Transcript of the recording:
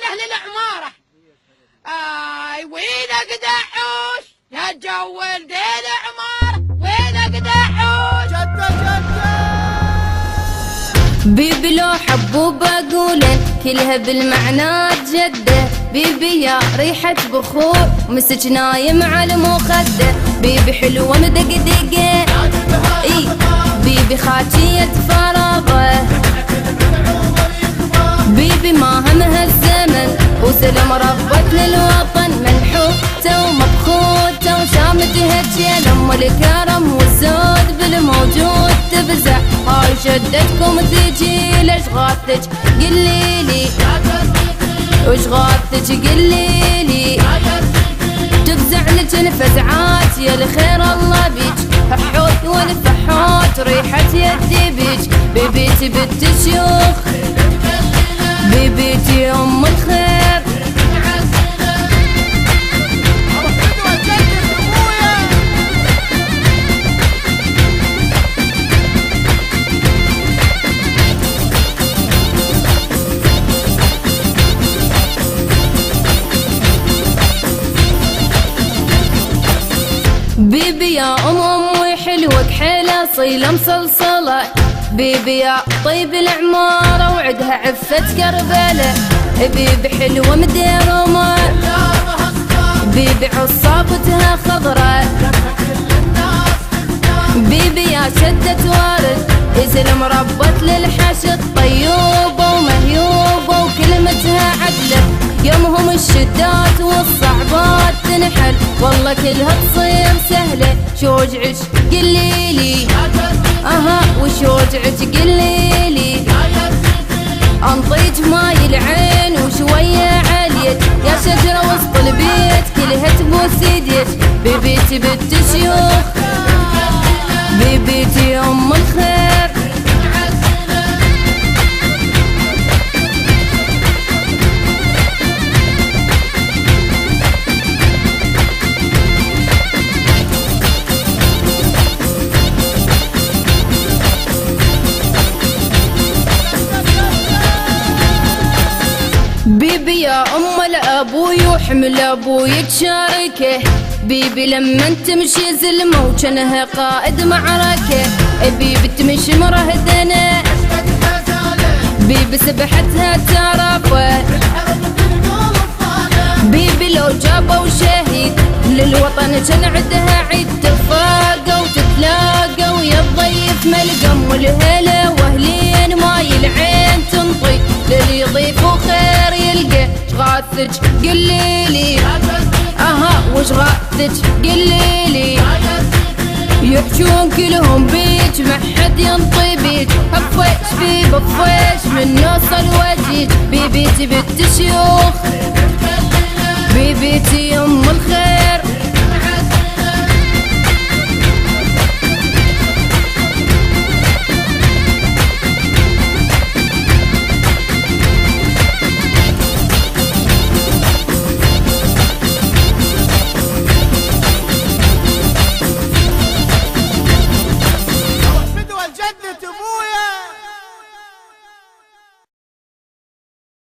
أهل العمارة. وينك دحوش يا جو ولد العمارة، وينك دحوش. بيبي لو حبوا بقوله كلها بالمعنى جده. بيبي يا ريحة بخور مسج نايم على المخدة. بيبي حلوة مدقدقة اي بيبي خاتية فراغه. بيبي ما همها الزمن وسلم ربت للوطن. منحوته ومبخوته وشامت هجية لأم الكرم والزود بالموجود تفزع. هاي شدتكم تجي ليش غاثتك قليلي، وش غاثتك قليلي. تفزع لك الفزعات يا الخير الله بيك. فحوت والفحوت ريحة يدي بيك. بيبيتي بنت الشيوخ، بيبيتي ام الخير. بيبي يا امي حلوة كحيلة صيلة مصلصلة. بيبي يا طيب العمارة وعدها عفة كربلة. بيبي حلوة مديرمة، بيبي عصابتها خضرة. بيبي يا شدة وارد يسلم ربت للحشد. طيوبة ومهيوبة وكلمتها عدلة. يومهم الشدات والصعبات تنحل والله كلها تصير سهلة. شوجعك قليلي وشوجعك قليلي. انطيج ماي العين وشوية عليك يا شجرة وسط البيت كلها تبوس يديك. بيبيتي بنت الشيوخ، بيبيتي ام الخير. بيبي يا ام الابوي وحمل ابوي تشاركه. بيبي لما تمشي زلمه وجنها قائد معركه. بيبي تمشي مرهدنه، بيبي سبحتها تعرفه. بيبي لو جابوا شهيد للوطن كان عدها عيد. تفاقوا وتتلاقوا ويا الضيف ملقم والهلا واهلين ماي العين تنطي. للي يضيفوا خير يلقى. شغاثك قليلي وش غاثك قليلي. يحجون كلهم بيج ما حد ينطي بيج. هفويش في بفويش من يوصل وجيج. بيبيتي بنت الشيوخ، بيبيتي ام الخير.